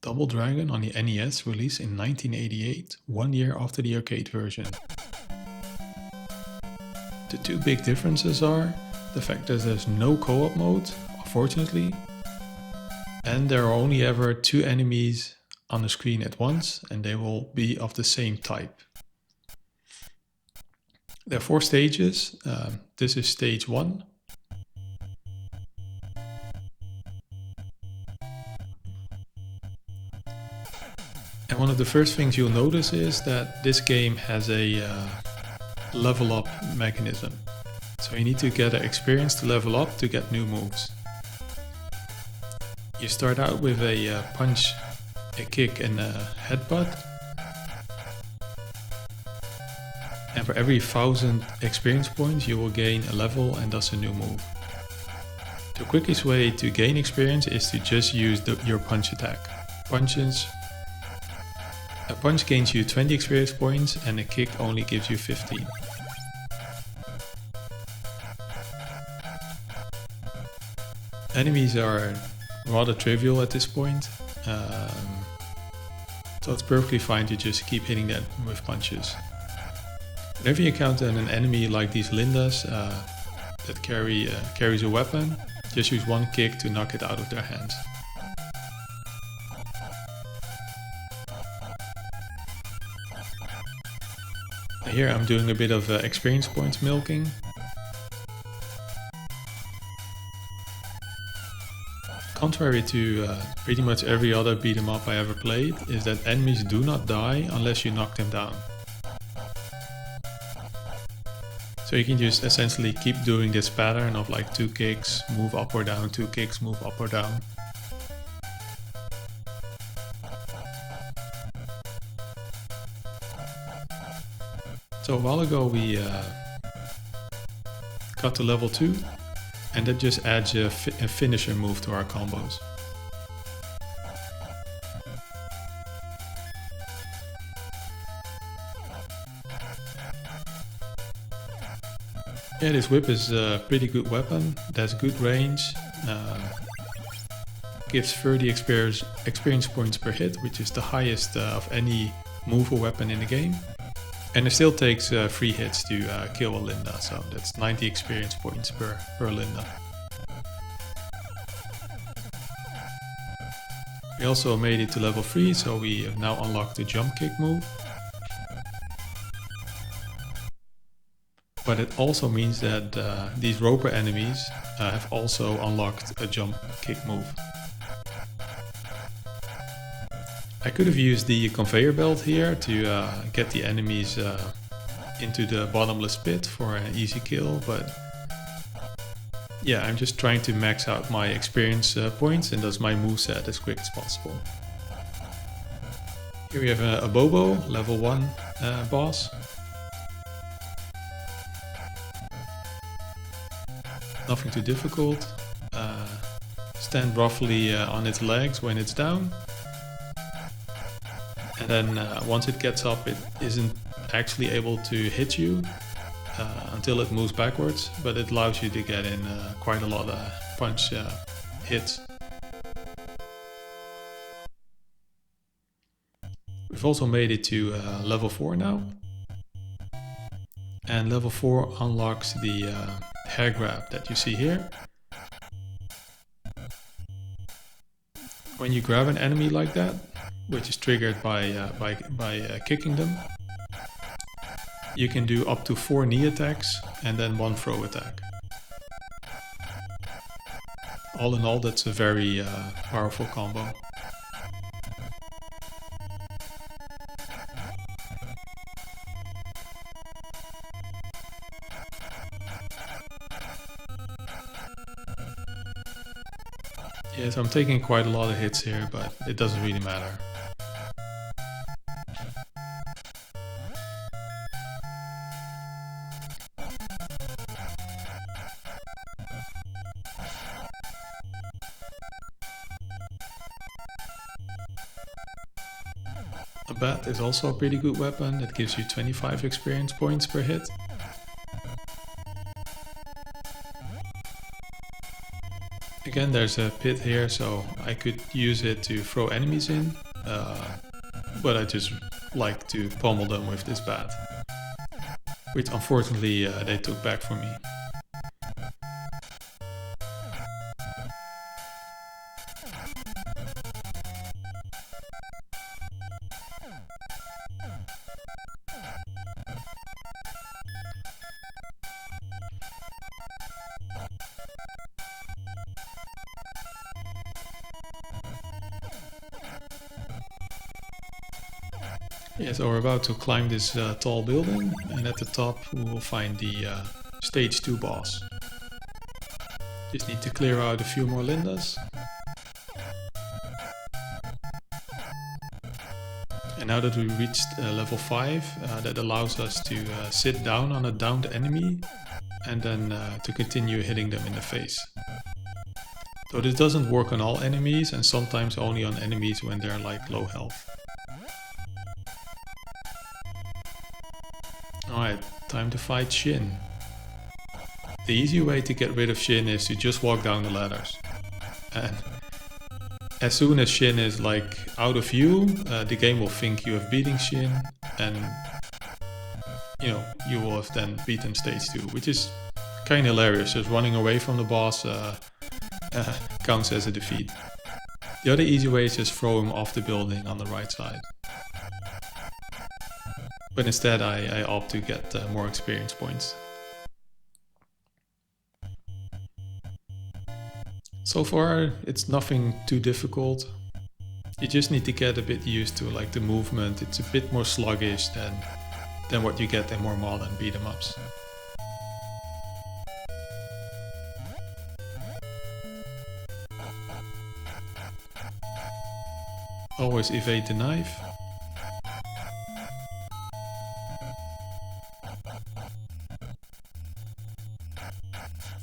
Double Dragon on the NES released in 1988, 1 year after the arcade version. The two big differences are the fact that there's no co-op mode, unfortunately, and there are only ever 2 enemies on the screen at once, and they will be of the same type. There are 4 stages. This is stage 1. And one of the first things you'll notice is that this game has a level up mechanism. So you need to get an experience to level up to get new moves. You start out with a punch, a kick and a headbutt. And for every 1000 experience points you will gain a level and thus a new move. The quickest way to gain experience is to just use your punch attack. A punch gains you 20 experience points and a kick only gives you 15. Enemies are rather trivial at this point, so it's perfectly fine to just keep hitting them with punches. Whenever you encounter an enemy like these Lindas that carries a weapon, just use one kick to knock it out of their hands. Here I'm doing a bit of experience points milking. Contrary to pretty much every other beat 'em up I ever played, is that enemies do not die unless you knock them down. So you can just essentially keep doing this pattern of like 2 kicks, move up or down, 2 kicks, move up or down. So a while ago we got to level 2, and that just adds a finisher move to our combos. Yeah, this whip is a pretty good weapon, it has good range, gives 30 experience points per hit, which is the highest of any move or weapon in the game. And it still takes 3 hits to kill a Linda, so that's 90 experience points per Linda. We also made it to level 3, so we have now unlocked the jump kick move. But it also means that these roper enemies have also unlocked a jump kick move. I could have used the conveyor belt here to get the enemies into the bottomless pit for an easy kill, but yeah, I'm just trying to max out my experience points and thus my moveset as quick as possible. Here we have a Bobo, level 1 boss. Nothing too difficult. Stand roughly on its legs when it's down. And then once it gets up, it isn't actually able to hit you until it moves backwards, but it allows you to get in quite a lot of punch hits. We've also made it to level 4 now. And level 4 unlocks the hair grab that you see here. When you grab an enemy like that, which is triggered by kicking them, you can do up to 4 knee attacks and then 1 throw attack. All in all, that's a very powerful combo. Yes, I'm taking quite a lot of hits here, but it doesn't really matter. A bat is also a pretty good weapon that gives you 25 experience points per hit. Again, there's a pit here, so I could use it to throw enemies in, but I just like to pummel them with this bat, which unfortunately they took back from me. Yeah, so we're about to climb this tall building, and at the top we will find the stage 2 boss. Just need to clear out a few more Lindas. And now that we reached level 5, that allows us to sit down on a downed enemy and then to continue hitting them in the face. So this doesn't work on all enemies, and sometimes only on enemies when they're like low health. Alright, time to fight Shin. The easy way to get rid of Shin is to just walk down the ladders. And as soon as Shin is like out of view, the game will think you have beaten Shin, and you know, you will have then beaten stage 2, which is kind of hilarious. Just running away from the boss counts as a defeat. The other easy way is just throw him off the building on the right side. But instead I opt to get more experience points. So far it's nothing too difficult. You just need to get a bit used to like the movement. It's a bit more sluggish than what you get in more modern beat 'em ups. Always evade the knife.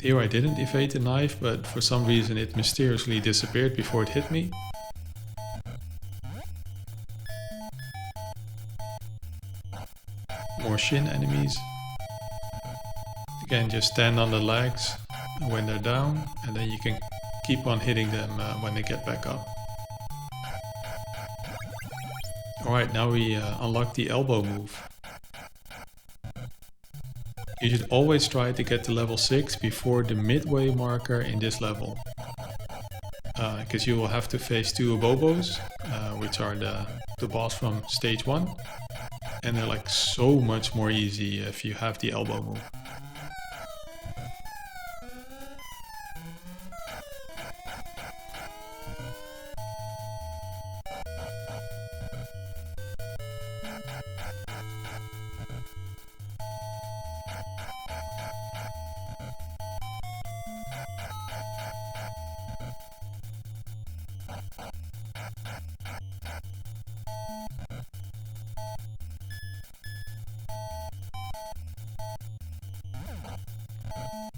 Here I didn't evade the knife, but for some reason it mysteriously disappeared before it hit me. More Shin enemies. Again, just stand on the legs when they're down, and then you can keep on hitting them when they get back up. Alright, now we unlock the elbow move. You should always try to get to level 6 before the midway marker in this level. Because you will have to face 2 Abobos, which are the boss from stage 1. And they're like so much more easy if you have the elbow move.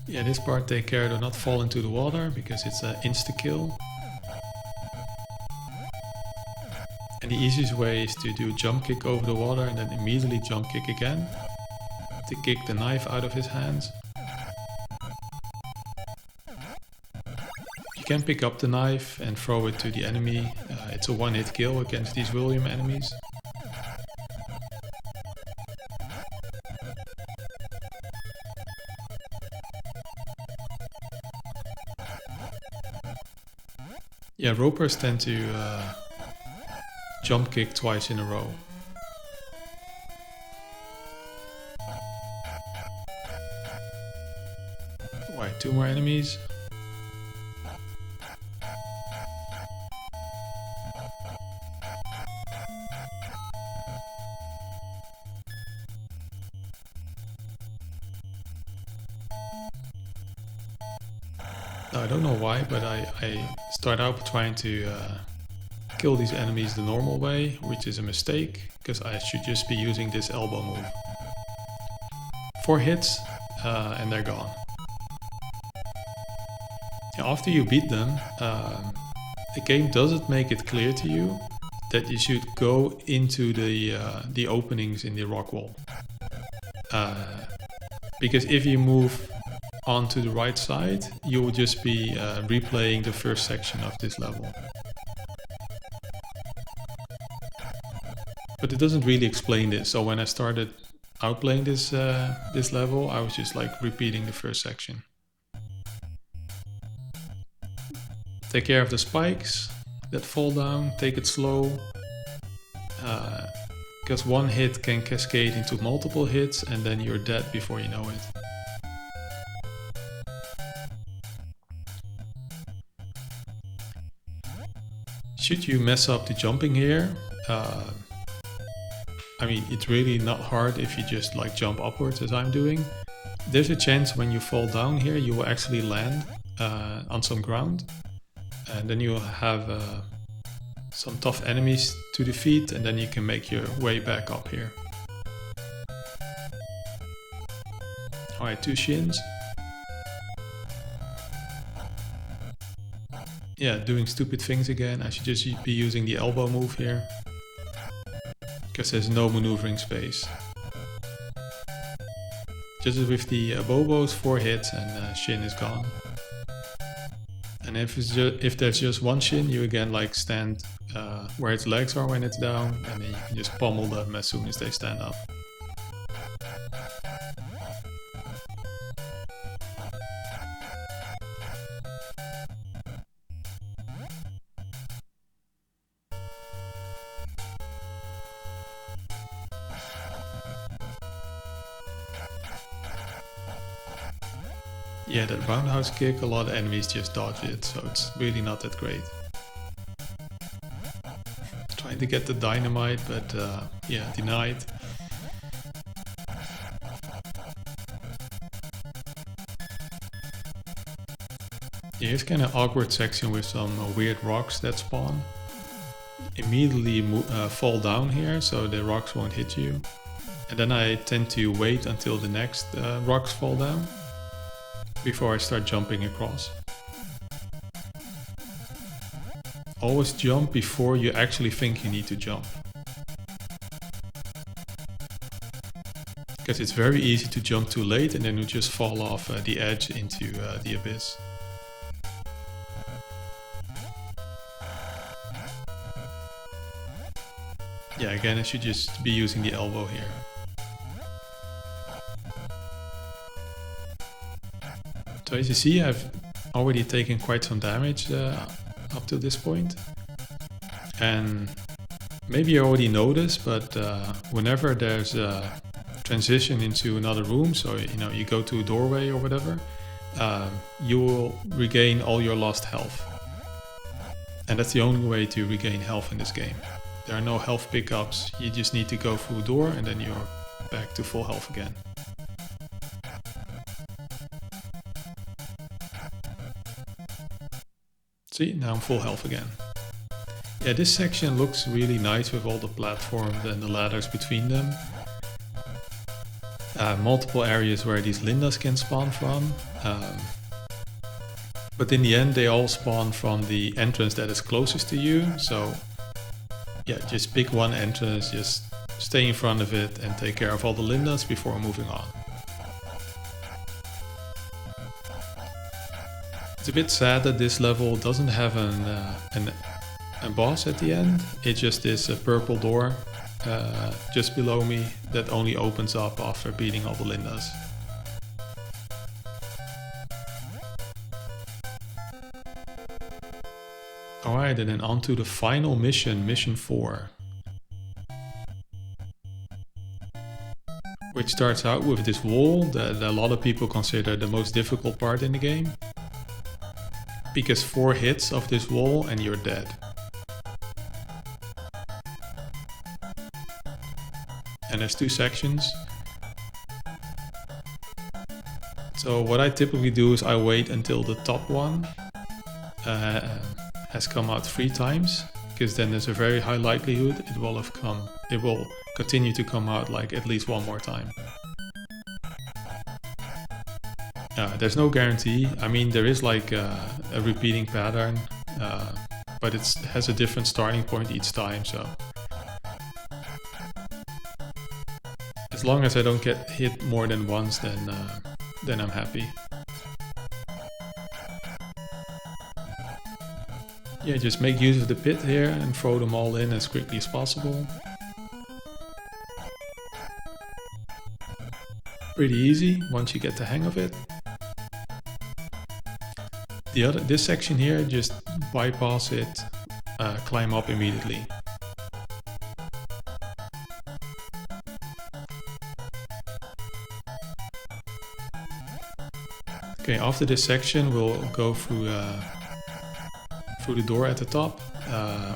Yeah, this part take care to not fall into the water because it's an insta-kill. And the easiest way is to do jump kick over the water and then immediately jump kick again to kick the knife out of his hands. You can pick up the knife and throw it to the enemy. It's a one-hit kill against these William enemies. Yeah, ropers tend to jump kick twice in a row. Right, 2 more enemies. I don't know why, but I start out trying to kill these enemies the normal way, which is a mistake, because I should just be using this elbow move. 4 hits and they're gone. After you beat them, the game doesn't make it clear to you that you should go into the openings in the rock wall. Because if you move onto the right side, you will just be replaying the first section of this level. But it doesn't really explain this, so when I started outplaying this level, I was just like repeating the first section. Take care of the spikes that fall down, take it slow, because one hit can cascade into multiple hits and then you're dead before you know it. Should you mess up the jumping here, I mean, it's really not hard if you just like jump upwards as I'm doing. There's a chance when you fall down here, you will actually land on some ground. And then you'll have some tough enemies to defeat, and then you can make your way back up here. Alright, 2 shins. Yeah, doing stupid things again. I should just be using the elbow move here, because there's no maneuvering space. Just as with the Bobos, 4 hits and Shin is gone. And if there's just one Shin, you again like stand where its legs are when it's down, and then you can just pummel them as soon as they stand up. Yeah, that roundhouse kick, a lot of enemies just dodge it, so it's really not that great. Trying to get the dynamite, but yeah, denied. Yeah, here's kind of awkward section with some weird rocks that spawn. Immediately fall down here, so the rocks won't hit you. And then I tend to wait until the next rocks fall down before I start jumping across. Always jump before you actually think you need to jump. Because it's very easy to jump too late and then you just fall off the edge into the abyss. Yeah, again I should just be using the elbow here. So as you see, I've already taken quite some damage up to this point. And maybe you already noticed, but whenever there's a transition into another room, so you know you go to a doorway or whatever, you will regain all your lost health. And that's the only way to regain health in this game. There are no health pickups, you just need to go through a door and then you're back to full health again. See, now I'm full health again. Yeah, this section looks really nice with all the platforms and the ladders between them. Multiple areas where these Lindas can spawn from. But in the end they all spawn from the entrance that is closest to you. So yeah, just pick one entrance, just stay in front of it and take care of all the Lindas before moving on. It's a bit sad that this level doesn't have a boss at the end. It just is a purple door just below me that only opens up after beating all the Lindas. Alright, and then on to the final mission, mission 4. Which starts out with this wall that a lot of people consider the most difficult part in the game. Because 4 hits of this wall and you're dead. And there's 2 sections. So what I typically do is I wait until the top one has come out 3 times, because then there's a very high likelihood it will continue to come out like at least one more time. There's no guarantee. I mean, there is like a repeating pattern, but it has a different starting point each time, so as long as I don't get hit more than once, then I'm happy. Yeah, just make use of the pit here and throw them all in as quickly as possible. Pretty easy once you get the hang of it. This section here, just bypass it, climb up immediately. Okay, after this section we'll go through the door at the top,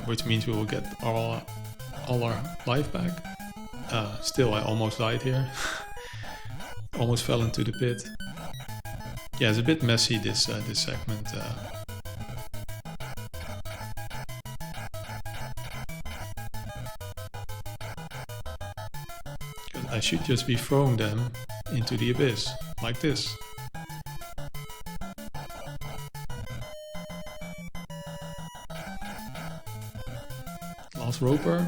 which means we will get all our life back. Still, I almost died here. Almost fell into the pit. Yeah, it's a bit messy, this segment. I should just be throwing them into the abyss, like this. Last roper,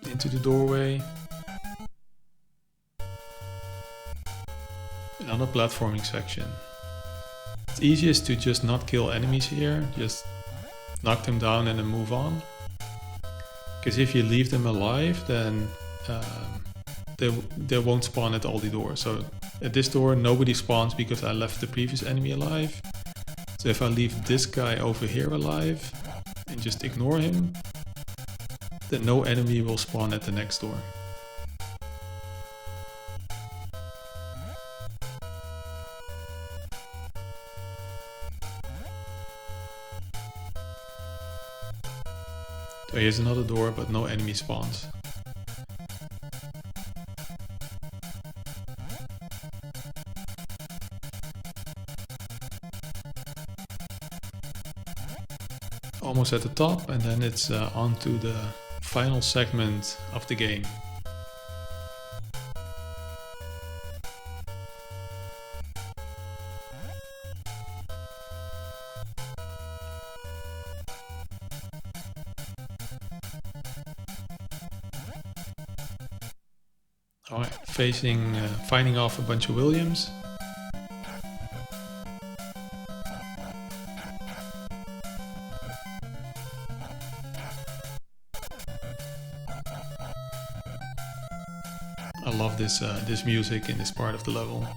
into the doorway. Another platforming section. It's easiest to just not kill enemies here, just knock them down and then move on. Because if you leave them alive, then they won't spawn at all the doors. So at this door nobody spawns because I left the previous enemy alive. So if I leave this guy over here alive and just ignore him, then no enemy will spawn at the next door. So here's another door, but no enemy spawns. Almost at the top, and then it's on to the final segment of the game. Alright, fighting off a bunch of Williams. I love this music in this part of the level.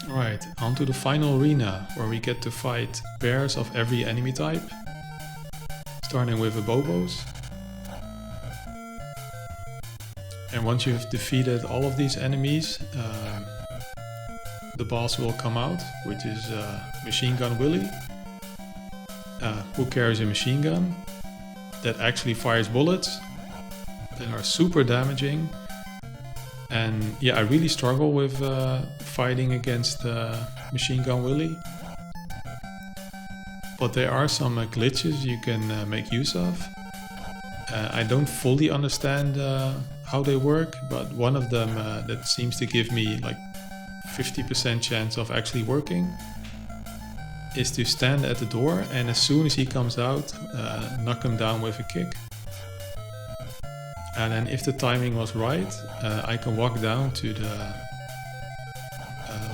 Alright, on to the final arena, where we get to fight pairs of every enemy type. Starting with the Bobos. And once you've defeated all of these enemies, the boss will come out, which is Machine Gun Willie, who carries a machine gun that actually fires bullets that are super damaging. And yeah, I really struggle with fighting against Machine Gun Willie. But there are some glitches you can make use of. I don't fully understand how they work, but one of them that seems to give me like 50% chance of actually working is to stand at the door, and as soon as he comes out, knock him down with a kick. And then if the timing was right, I can walk down to the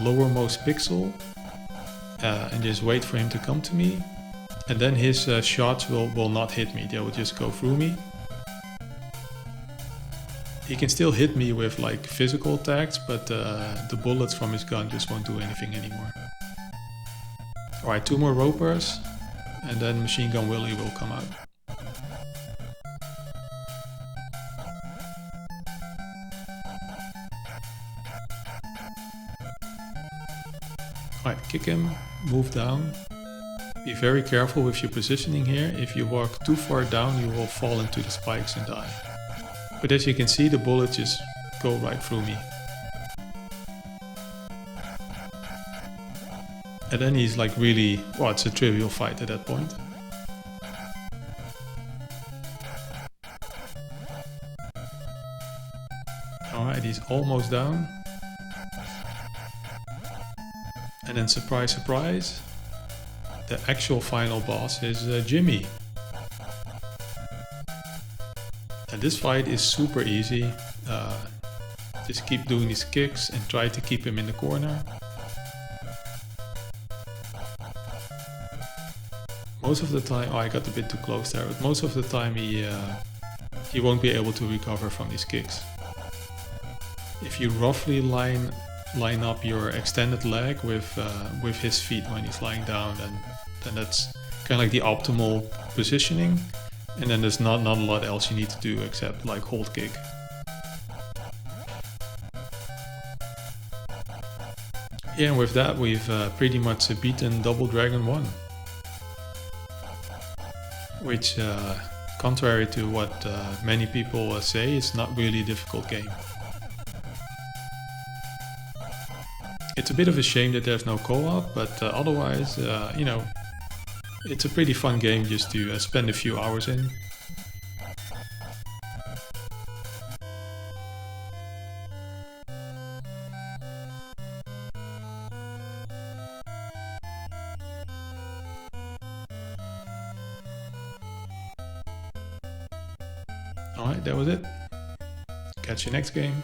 lowermost pixel and just wait for him to come to me. And then his shots will not hit me, they will just go through me. He can still hit me with like physical attacks, but the bullets from his gun just won't do anything anymore. Alright, 2 more ropers, and then Machine Gun Willie will come out. Alright, kick him, move down. Be very careful with your positioning here. If you walk too far down, you will fall into the spikes and die. But as you can see, the bullets just go right through me. And then he's like really, well, it's a trivial fight at that point. Alright, he's almost down. And then surprise, surprise, the actual final boss is Jimmy. And this fight is super easy. Just keep doing these kicks and try to keep him in the corner. Most of the time, oh, I got a bit too close there, but most of the time he won't be able to recover from these kicks. If you roughly line up your extended leg with his feet when he's lying down, then that's kind of like the optimal positioning. And then there's not a lot else you need to do except like hold kick. Yeah, and with that we've pretty much beaten Double Dragon 1. Which, contrary to what many people say, it's not really a difficult game. It's a bit of a shame that there's no co-op, but otherwise, you know, it's a pretty fun game just to spend a few hours in. Alright, that was it. Catch you next game.